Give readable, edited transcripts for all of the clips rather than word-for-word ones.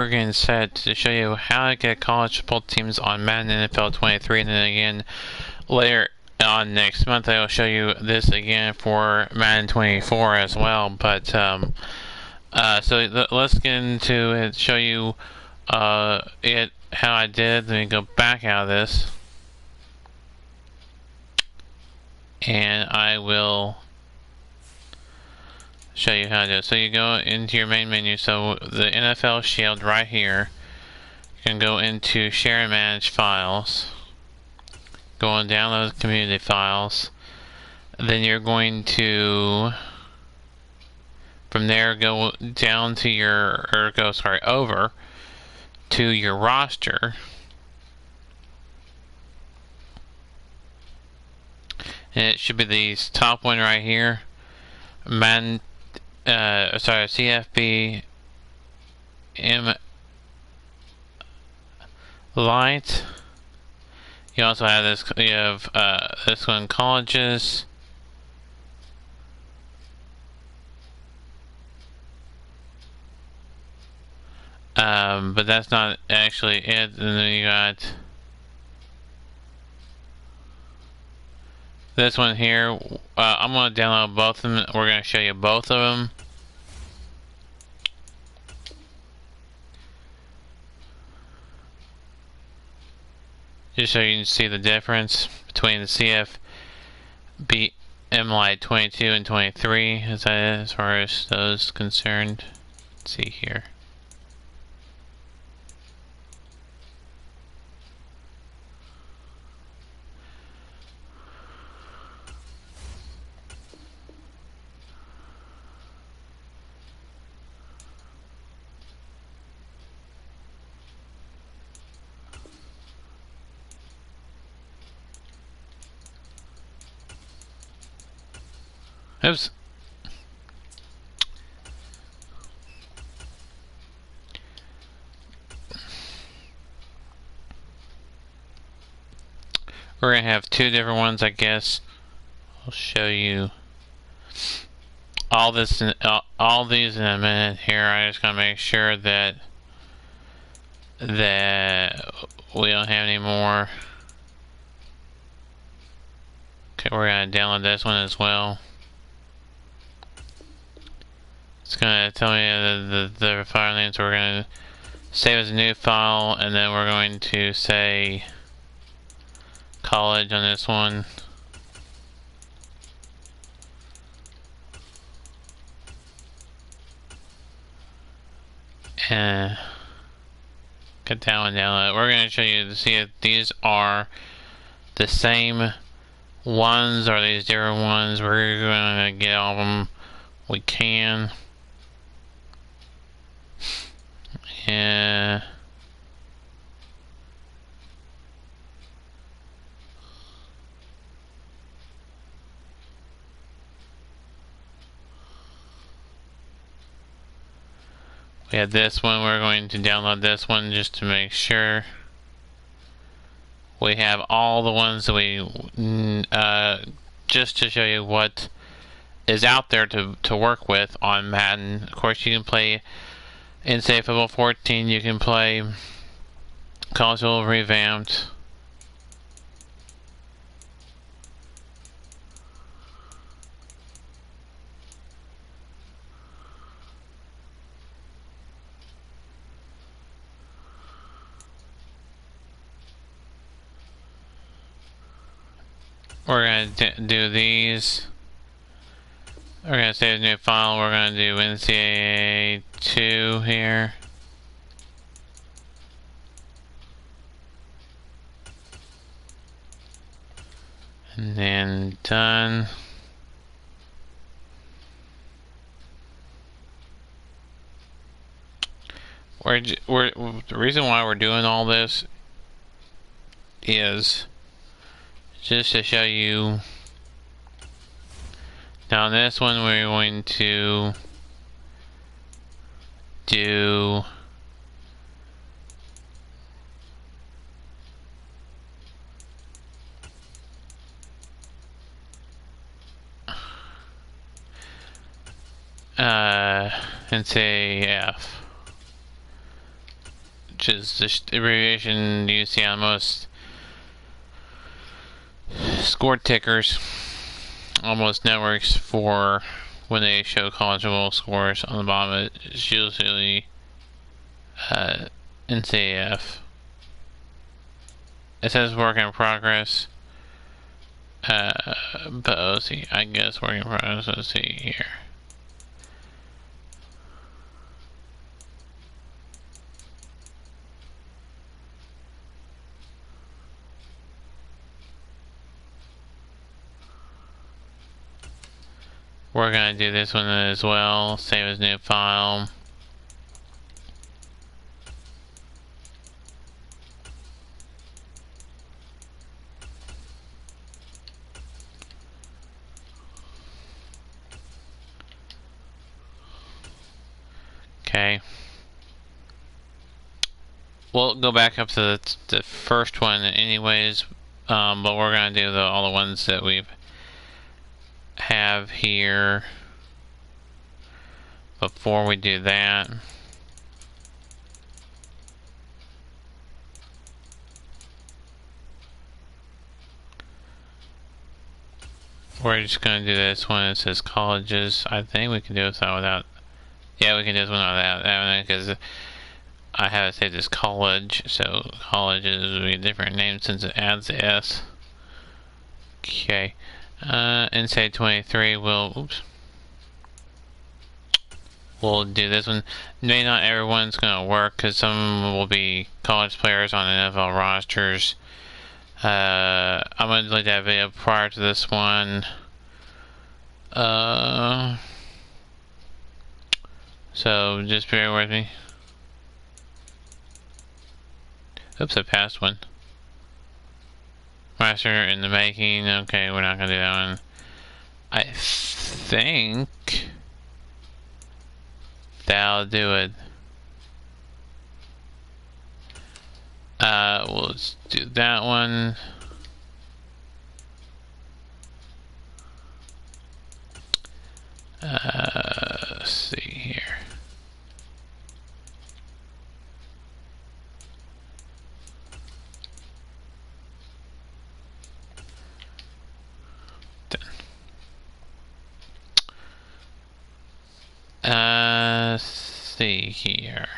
we're getting set to show you how to get college football teams on Madden NFL 23, and then again later on next month I will show you this again for Madden 24 as well. But so let's get into it. Show you how I did. Let me go back out of this, and I will show you how to do it. So you go into your main menu. So the NFL Shield right here. You can go into Share and Manage Files. Go and download community files. Then you're going to, from there, go down to your, over to your roster. And it should be the top one right here. Madden, CFB M Light. You also have this. You have this one, colleges. But that's not actually it. And then you got this one here. I'm going to download both of them. We're going to show you both of them. Just so you can see the difference between the CFB M-Lite 22 and 23 as far as those concerned. Let's see here. Oops. We're going to have two different ones, I guess. I'll show you all these in a minute here. I just gotta make sure that we don't have any more. Okay, we're gonna download this one as well. It's gonna tell me the file names. So we're gonna save as a new file, and then we're going to say college on this one. And get that one down. We're going to show you to see if these are the same ones or these different ones. We're going to get all of them we can. Yeah. We have this one. We're going to download this one just to make sure we have all the ones that we just to show you what is out there to work with on Madden. Of course, you can play NCAA Football 14. You can play College Football Revamped. We're going to do these. We're going to save a new file. We're going to do NCAA 2 here. And then done. The reason why we're doing all this is just to show you. Now on this one we're going to do and say F. which is the abbreviation you see on most score tickers, almost networks, for when they show college football scores. On the bottom it's usually NCAF. It says work in progress, but let's see, I guess work in progress. Let's see here. We're gonna do this one as well. Save as new file. Okay. We'll go back up to the first one anyways, but we're gonna do all the ones that we have here. Before we do that, we're just gonna do this one. It says colleges. I think we can do this without. Yeah, we can do this one without that one because I have to say this college, so colleges would be a different name since it adds the S. Okay, NCAA 23 will, we'll do this one. Maybe not everyone's gonna work because some will be college players on NFL rosters. I'm gonna delete that video prior to this one. So just bear with me. Oops, I passed one. Master in the making. Okay, we're not gonna do that one. I think that'll do it. We'll just do that one. Let's see here. Let's see here.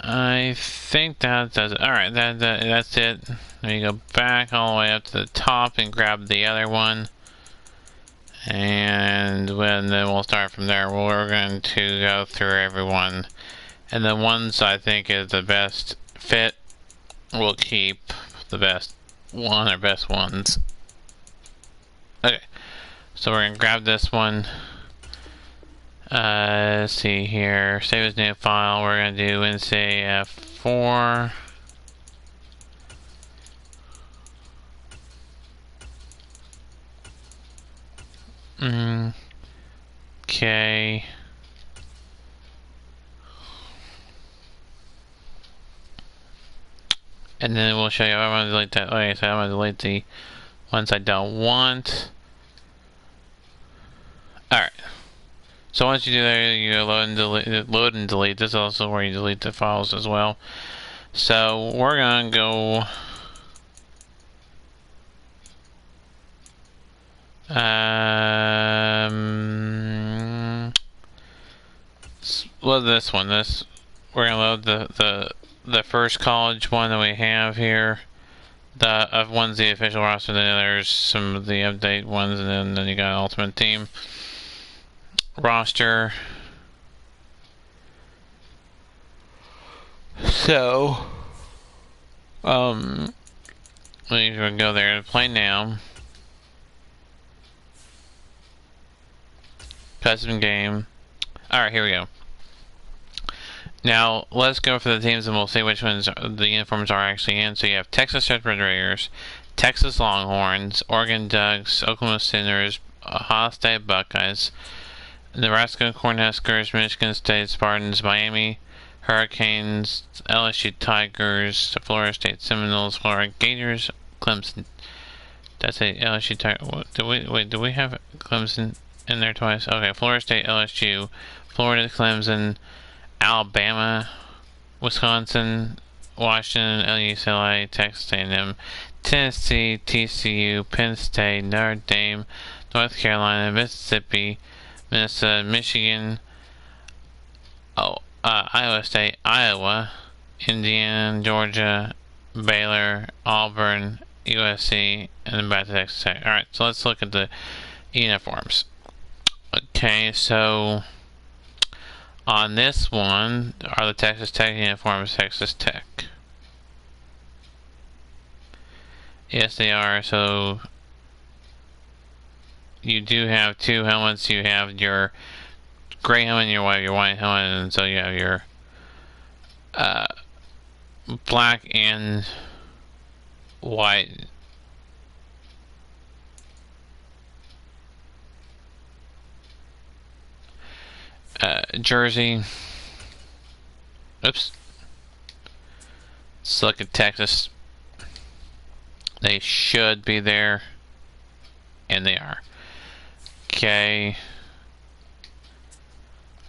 I think that does it. Alright, that's it. Let me go back all the way up to the top and grab the other one. And then we'll start from there. We're going to go through everyone. And the ones I think is the best fit, we'll keep the best one or best ones. Okay, so we're going to grab this one. Let's see here. Save as new file. We're going to do NCAF4. Okay. And then we'll show you. I'm going to delete that. Okay, so I'm going to delete the ones I don't want. Alright. So once you do that, you load and delete. This is also where you delete the files as well. So we're going to go. Well, this one. We're going to load the first college one that we have here. One's the official roster, then there's some of the update ones, and then you got Ultimate Team roster. So, we can go there to play now. Custom game. Alright, here we go. Now, let's go for the teams and we'll see which ones the uniforms are actually in. So you have Texas Red Raiders, Texas Longhorns, Oregon Ducks, Oklahoma Sooners, Ohio State Buckeyes, Nebraska Cornhuskers, Michigan State Spartans, Miami Hurricanes, LSU Tigers, Florida State Seminoles, Florida Gators, Clemson That's a LSU. Do we have Clemson in there twice? Okay, Florida State, LSU, Florida, Clemson, Alabama, Wisconsin, Washington, UCLA, Texas A&M, Tennessee, TCU, Penn State, Notre Dame, North Carolina, Mississippi, Minnesota, Michigan, Iowa State, Iowa, Indiana, Georgia, Baylor, Auburn, USC, and then back to Texas Tech. Alright, so let's look at the uniforms. Okay, so on this one are the Texas Tech uniforms, Texas Tech. Yes, they are. So you do have two helmets. You have your gray helmet and your white helmet, and so you have your black and white jersey. Oops. Let's look at Texas. They should be there, and they are. Okay.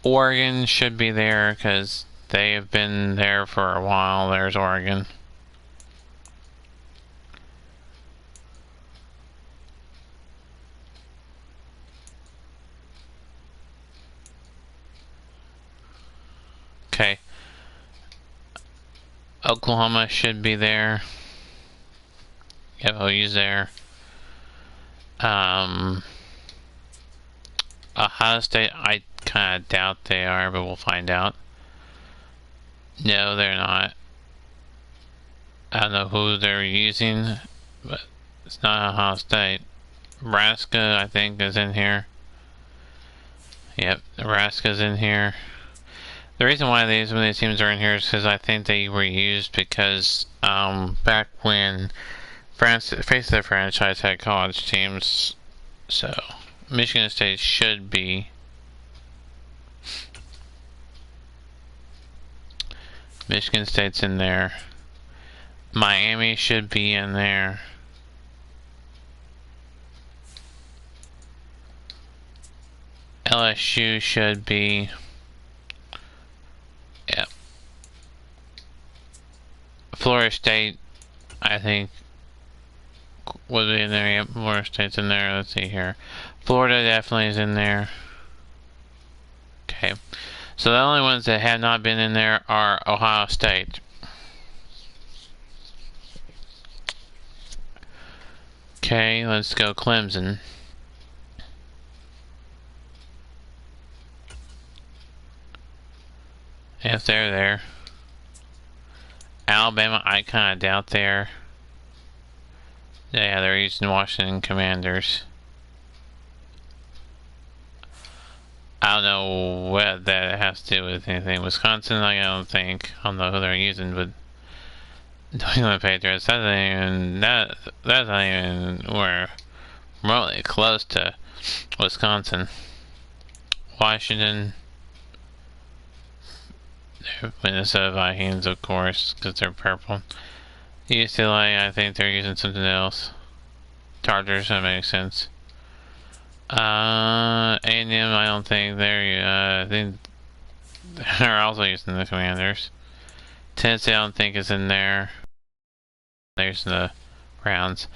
Oregon should be there because they have been there for a while. There's Oregon. Okay. Oklahoma should be there. Yep, OU's there. Ohio State, I kind of doubt they are, but we'll find out. No, they're not. I don't know who they're using, but it's not Ohio State. Nebraska, I think, is in here. Yep, Nebraska's in here. The reason why some of these teams are in here is because I think they were used because back when Face the Franchise had college teams, so Michigan State should be. Michigan State's in there. Miami should be in there. LSU should be. Yep. Florida State, I think, would be in there. Yep, Florida State's in there. Let's see here. Florida definitely is in there. Okay. So the only ones that have not been in there are Ohio State. Okay, let's go Clemson. If they're there. Alabama, I kind of doubt they're. Yeah, they're using Washington Commanders. I don't know what that has to do with anything. Wisconsin, I don't think. I don't know who they're using, but New England Patriots, that's not even we're remotely close to Wisconsin. Washington, Minnesota Vikings, of course, because they're purple. UCLA, I think they're using something else. Chargers, that makes sense. A&M, I don't think I think they're also using the Commanders. Tennessee, I don't think is in there. There's the Browns.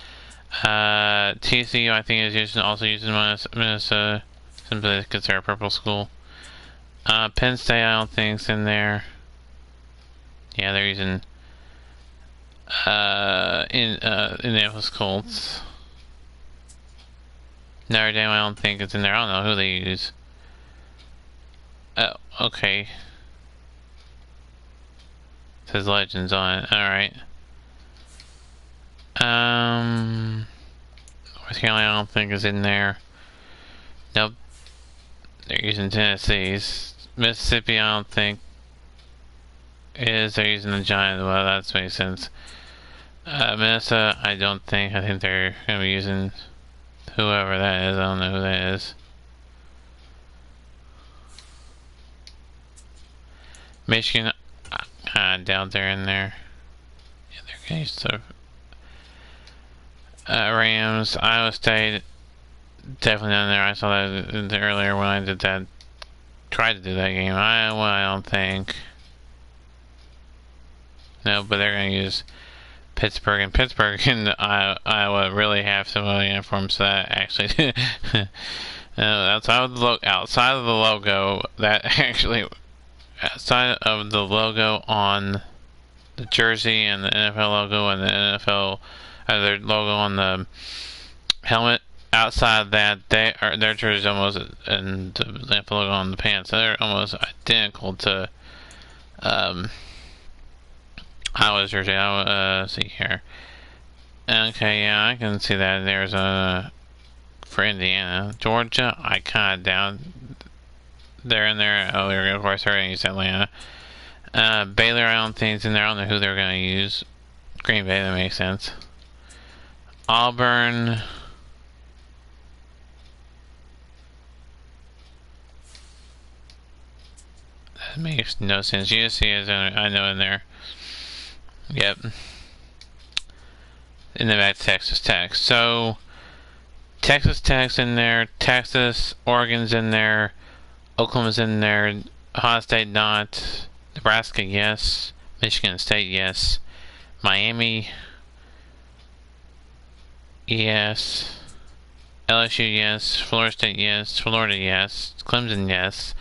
TCU, I think is also using Minnesota, simply because they're a purple school. Penn State, I don't think is in there. Yeah, they're using Indianapolis Colts. Notre Dame, I don't think it's in there. I don't know who they use. Oh, okay. It says Legends on it. Alright. North Carolina, I don't think is in there. Nope. They're using Tennessee's. Mississippi, I don't think is. They're using the Giants. Well, that makes sense. Minnesota, I don't think. I think they're going to be using whoever that is. I don't know who that is. Michigan, I doubt they're in there. Yeah, they're going to use the Rams, Iowa State, definitely on there. I saw that earlier when I did that. Tried to do that game. Iowa, I don't think. No, but they're going to use Pittsburgh, and Pittsburgh and Iowa really have similar uniforms, so that actually outside of the logo, that actually outside of the logo on the jersey and the NFL logo and the NFL their logo on the helmet, outside of that, their jersey almost, and the NFL logo on the pants, they're almost identical to Iowa's jersey. See here. Okay, yeah, I can see that. There's for Indiana. Georgia, I kind of doubt they're in there. Oh, they're of course they're going to use Atlanta. Baylor, I don't think is in there. I don't know who they're going to use. Green Bay, that makes sense. Auburn. That makes no sense. USC is I know in there. Yep. And then back to Texas Tech. So Texas Tech's in there. Texas, Oregon's in there. Oklahoma's in there. Ohio State not. Nebraska, yes. Michigan State, yes. Miami, yes. LSU, yes. Florida State, yes. Florida, yes. Clemson, yes.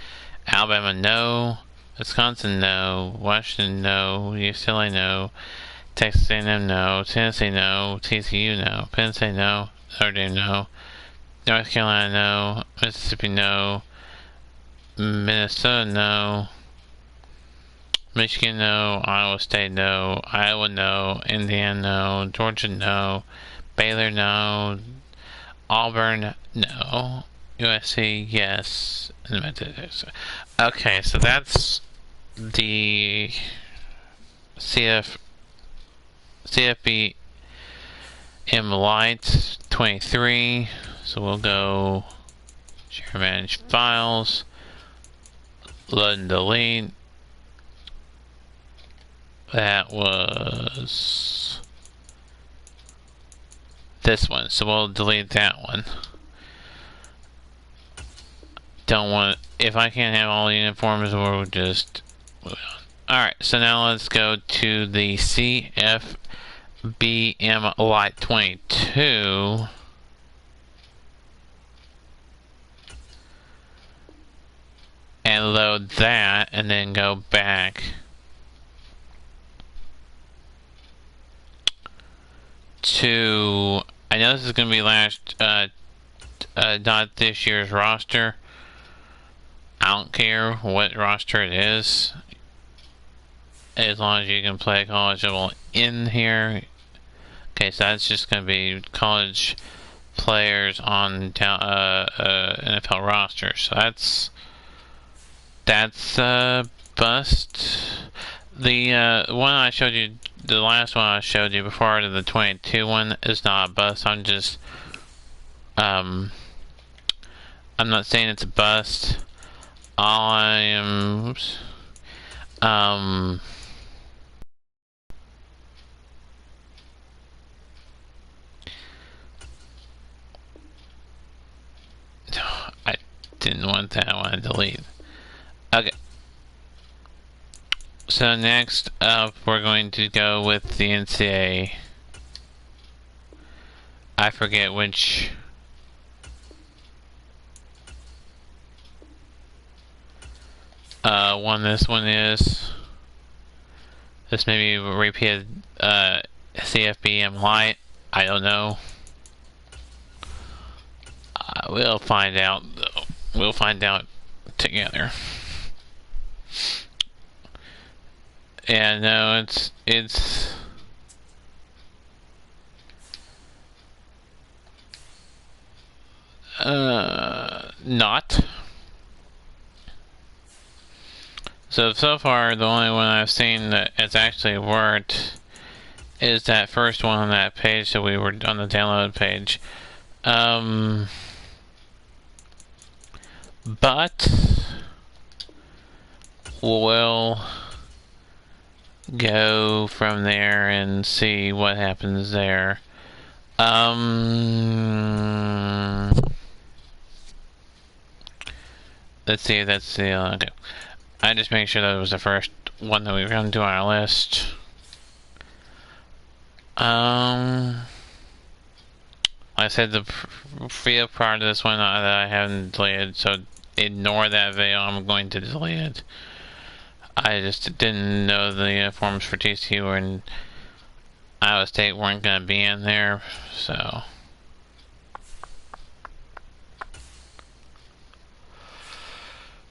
Alabama, no. Wisconsin, no. Washington, no. UCLA, no. Texas A&M, no. Tennessee, no. TCU, no. Penn State, no. Notre Dame, no. North Carolina, no. Mississippi, no. Minnesota, no. Michigan, no. Iowa State, no. Iowa, no. Indiana, no. Georgia, no. Baylor, no. Auburn, no. USC, yes. Okay, so that's the CFB M Lite 23. So we'll go share manage files, load and delete. That was this one, so we'll delete that one. Don't want, if I can't have all the uniforms, we'll just move on. Alright, so now let's go to the CFBM Lite 22. And load that, and then go back to, I know this is going to be not this year's roster. I don't care what roster it is, as long as you can play college football in here. Okay, so that's just going to be college players on NFL rosters. So that's bust. The one I showed you, the last one I showed you before, the 22 one, is not a bust. I'm just I'm not saying it's a bust. All I am I didn't want that. I want to delete. Okay. So next up, we're going to go with the NCAA. I forget which one this one is. This may be repeated CFBM Lite. I don't know. We'll find out though. We'll find out together. Yeah, no, it's not. So far, the only one I've seen that it's actually worked is that first one on that page that we were on the download page. But we'll go from there and see what happens there. Um, let's see. That's the okay. I just make sure that was the first one that we were going to do on our list. I said the video part of this one that I haven't deleted, so ignore that video. I'm going to delete it. I just didn't know the forms for TCU and Iowa State weren't going to be in there, so.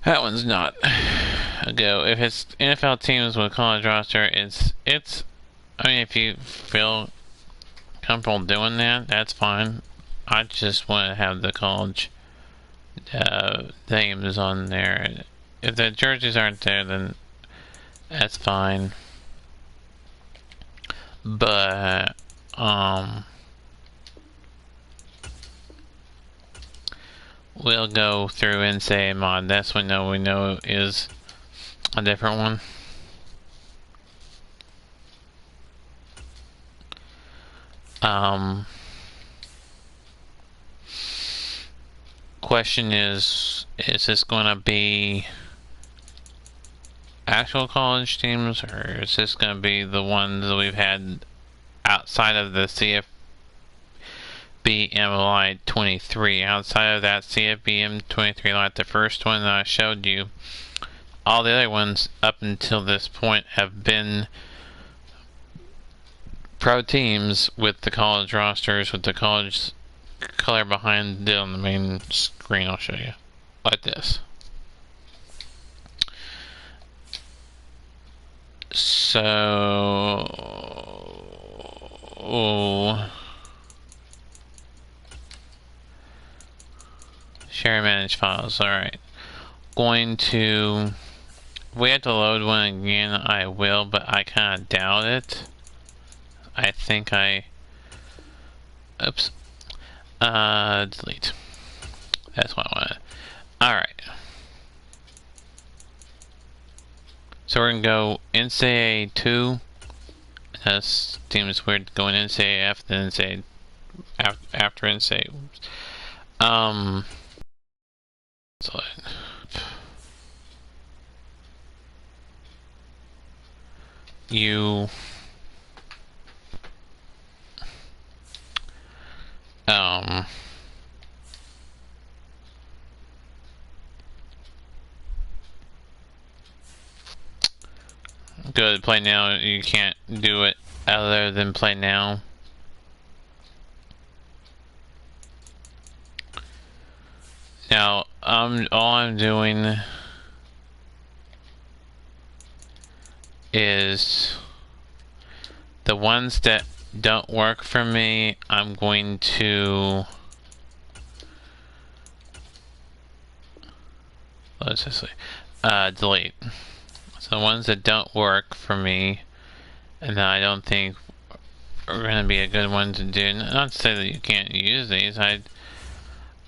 That one's not a go. If it's NFL teams with college roster, it's. I mean, if you feel comfortable doing that, that's fine. I just want to have the college names on there. If the jerseys aren't there, then that's fine. But we'll go through and say mod. That's one that we know is a different one. Question is this going to be actual college teams, or is this going to be the ones that we've had outside of the CFBM 23? Outside of that CFBM 23, like the first one that I showed you, all the other ones up until this point have been pro teams with the college rosters, with the college color behind it on the main screen. I'll show you like this. So share and manage files. Alright, going to, if we have to load one again, I will, but I kind of doubt it. I think oops, delete. That's what I wanted. Alright. So we're gonna go NCAA 2. That seems weird going NCAA F, then NCAA after NCAA. So you go to play now. You can't do it other than play now. Now, all I'm doing is the ones that don't work for me, I'm going to, let's just say, delete. So the ones that don't work for me, and that I don't think are going to be a good one to do. Not to say that you can't use these. I'm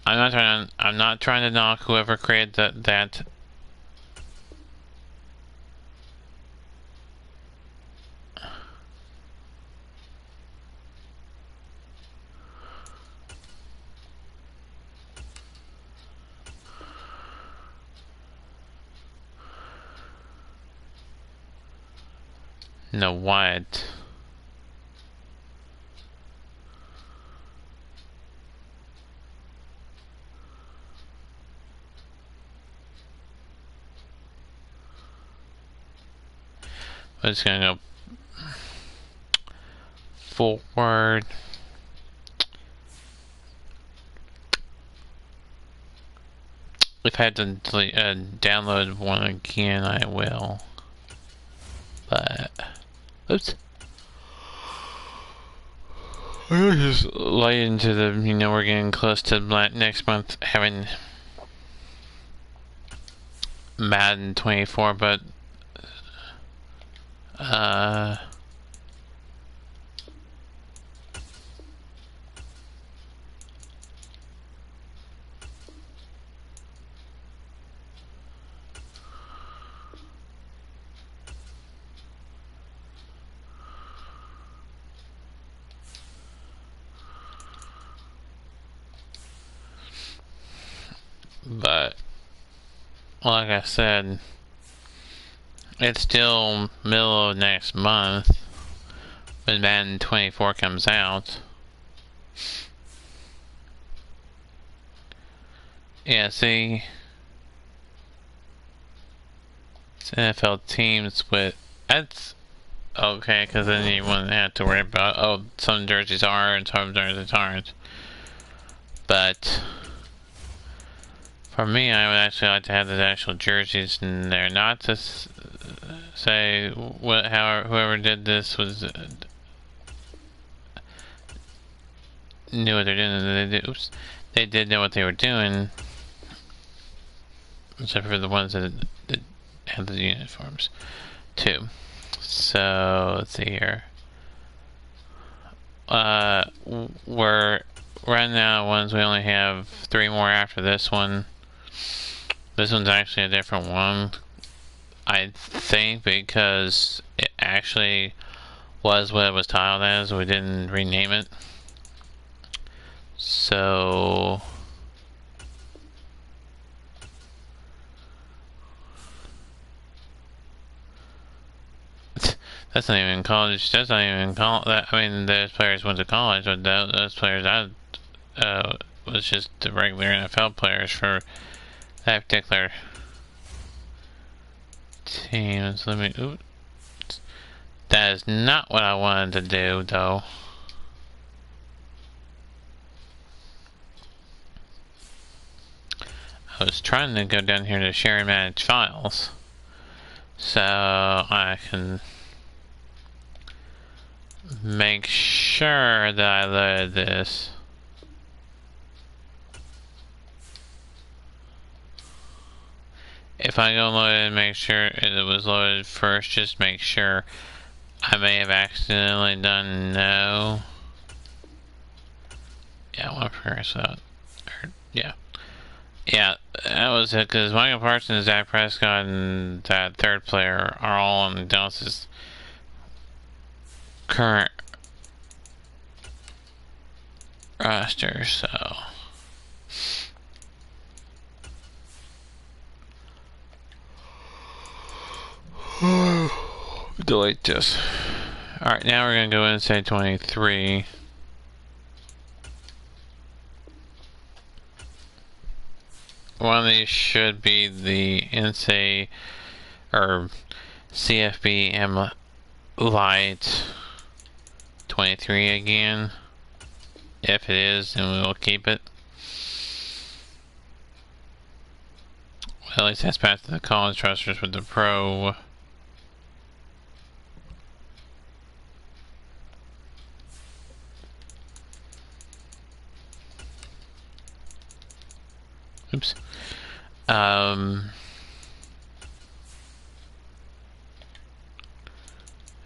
not trying to knock whoever created that. No, what? I'm just gonna go forward. If I had to delete, download one again, I will. But, oops. I'm just light into the, we're getting close to next month having Madden 24, but But like I said, it's still middle of next month when Madden 24 comes out. Yeah, see, it's NFL teams with, that's okay, because then you wouldn't have to worry about, oh, some jerseys are and some jerseys aren't. But for me, I would actually like to have the actual jerseys in there, not to say whoever did this was knew what they're doing. They did know what they were doing, except for the ones that have the uniforms too. So let's see here. We're right now ones we only have 3 more after this one. This one's actually a different one, I think, because it actually was what it was titled as. We didn't rename it. So that's not even college. That's not even college. I mean, those players went to college, but those players was just the regular NFL players for that particular team. So let me. Oops. That is not what I wanted to do, though. I was trying to go down here to share and manage files, so I can make sure that I loaded this. If I go load it and make sure it was loaded first, just make sure. I may have accidentally done no. Yeah, one person out. Yeah. Yeah, that was it, because Michael Parsons, Dak Prescott, and that third player are all on Dallas's current roster, so. Delete this. Alright, now we're going to go inside 23. One of these should be the NSA or CFB Lite 23 again. If it is, then we will keep it. Well, at least that's past the college rosters with the Pro. Oops.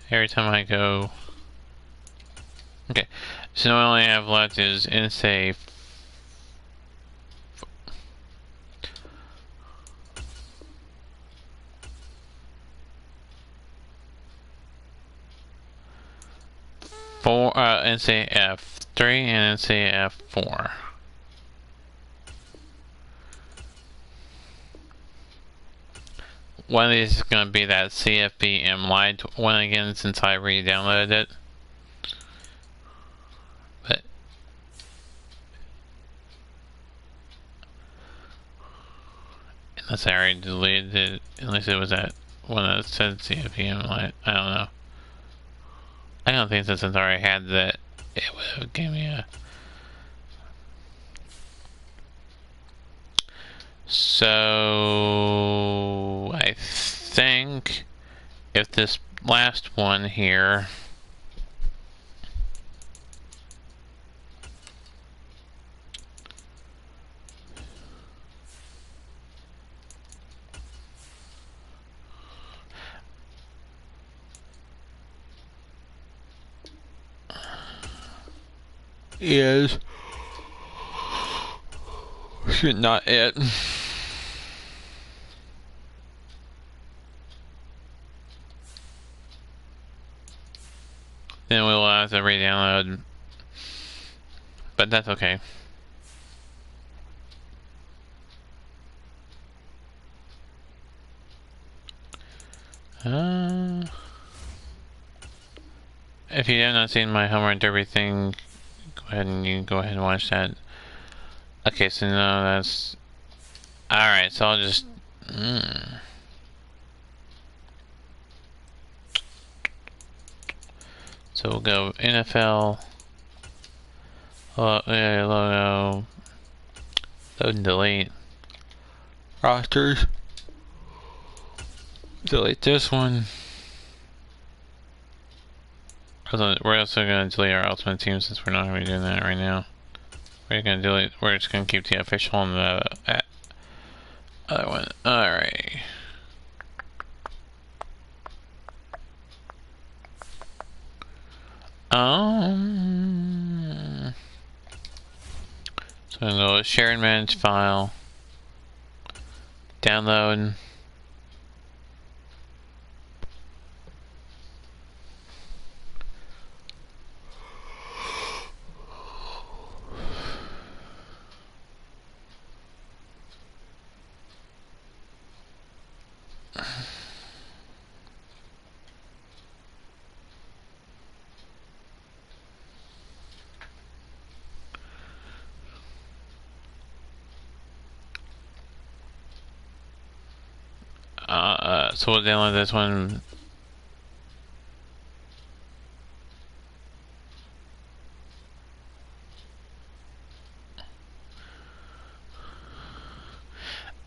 Every time I go. Okay. So what I only have left is NSA. NCF3 and NCF4. One of these is going to be that CFBM Lite one again, since I re-downloaded it. But unless I already deleted it, unless it was that one that said CFBM Lite, I don't know. I don't think since I already had that, it would have given me a. So I think if this last one here is not it. Then we will have to re-download, but that's okay. If you have not seen my home run derby thing, go ahead and watch that. Okay, so no, that's alright. So I'll just. So we'll go NFL. Logo. Load and delete. Rosters. Delete this one. We're also going to delete our ultimate team since we're not going to be doing that right now. We're going to delete. We're just going to keep the official on the other one. Alright. So I'm going to go share and manage file. Download. So we'll download this one.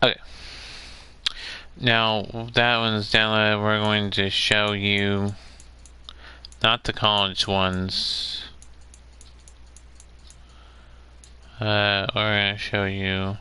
Okay. Now that one's downloaded, we're going to show you not the college ones. We're going to show you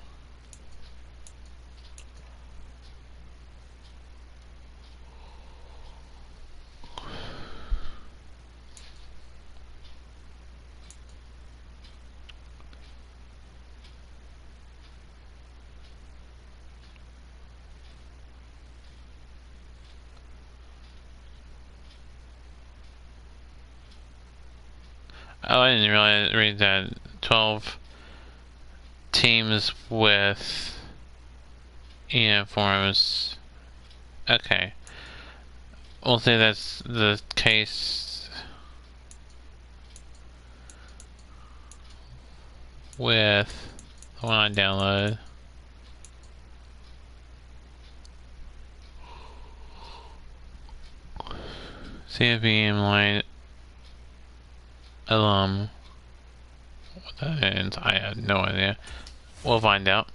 oh, I didn't read that 12 teams with uniforms. Okay. We'll say that's the case with the one I downloaded. CFBM Light alum. What that is, I have no idea. We'll find out.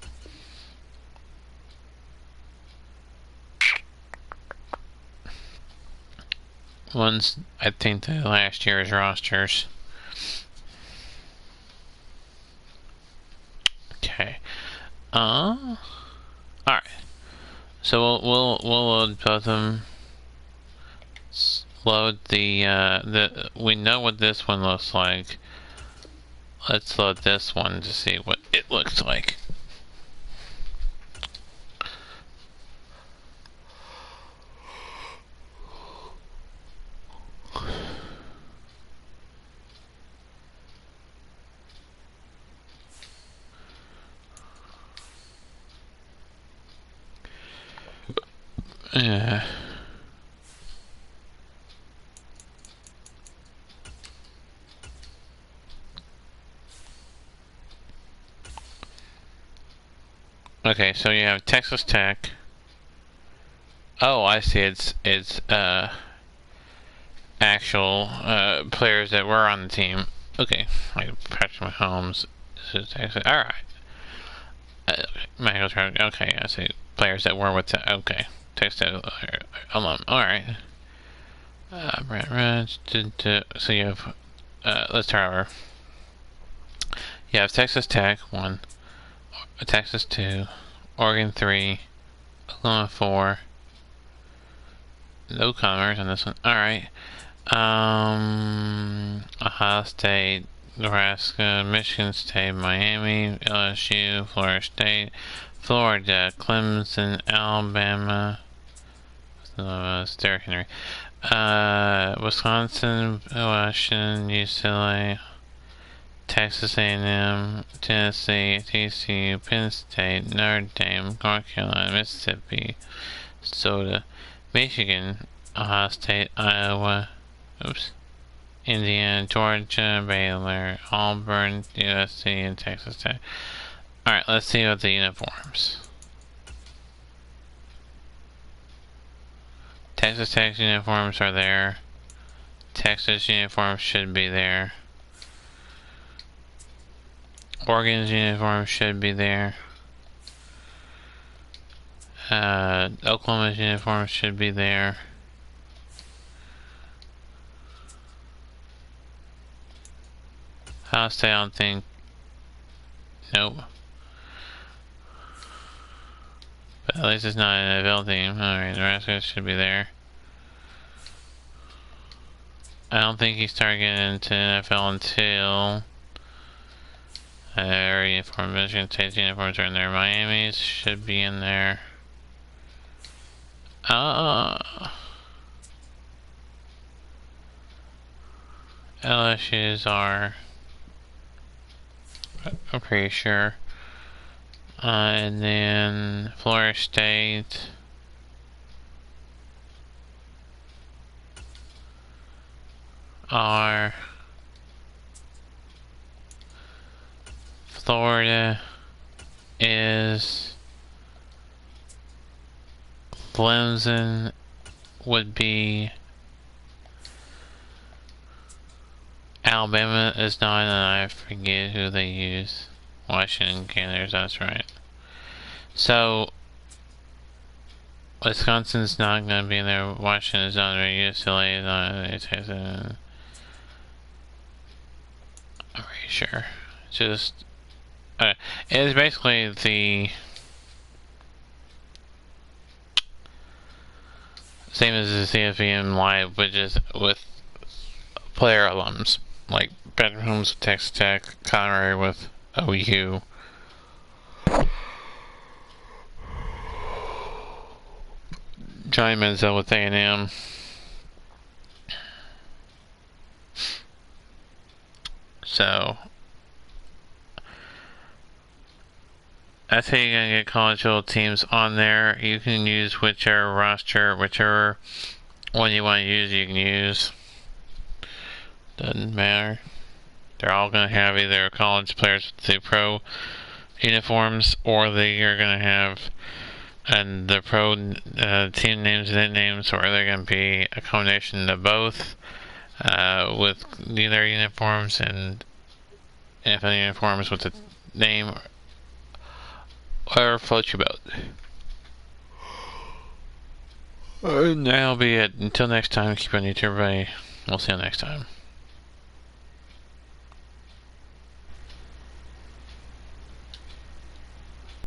One's, I think, the last year's rosters. Okay. Alright. So we'll load both of them. Load we know what this one looks like. Let's load this one to see what it looks like. Yeah. Okay, so you have Texas Tech. Oh, I see. It's actual players that were on the team. Okay, like Patrick Mahomes. This is Texas. All right. Okay, I see. Players that were with. Okay, Texas Tech alum. All right. So you have. Let's start over. You have Texas Tech 1, Texas 2, Oregon 3, Oklahoma 4. No commerce on this one. Alright. Ohio State, Nebraska, Michigan State, Miami, LSU, Florida State, Florida, Clemson, Alabama, Derrick Henry, Wisconsin, Washington, UCLA, Texas A&M, Tennessee, TCU, Penn State, Notre Dame, North Carolina, Mississippi, Soda, Michigan, Ohio State, Iowa, Indiana, Georgia, Baylor, Auburn, USC, and Texas Tech. Alright, let's see what the uniforms. Texas Tech's uniforms are there. Texas uniforms should be there. Oregon's uniform should be there. Oklahoma's uniform should be there. Ohio State, I don't think. Nope. But at least it's not an NFL team. Alright, Nebraska should be there. I don't think he started getting into NFL until our uniform. Michigan State's uniforms are in there. Miami's should be in there. LSU's are. I'm pretty sure. And then Florida State. Are. Florida is. Clemson would be. Alabama is not, and I forget who they use. Washington, Canada, that's right. So, Wisconsin's not going to be in there. Washington is not there. UCLA is not in there. Texas. I'm pretty sure. Just, it's basically the same as the CFVM Live, but just with player alums. Like Patrick Holmes with Texas Tech, Connery with OU. Johnny Manziel with A&M. So that's how you're gonna get college football teams on there. You can use whichever roster, whichever one you want to use, you can use. Doesn't matter. They're all gonna have either college players with the pro uniforms, or they are gonna have and the pro team names and nicknames, or they're gonna be a combination of both, with their uniforms and NFL uniforms with the name, whatever floats your boat. And that'll be it. Until next time, keep on YouTube, everybody. We'll see you next time.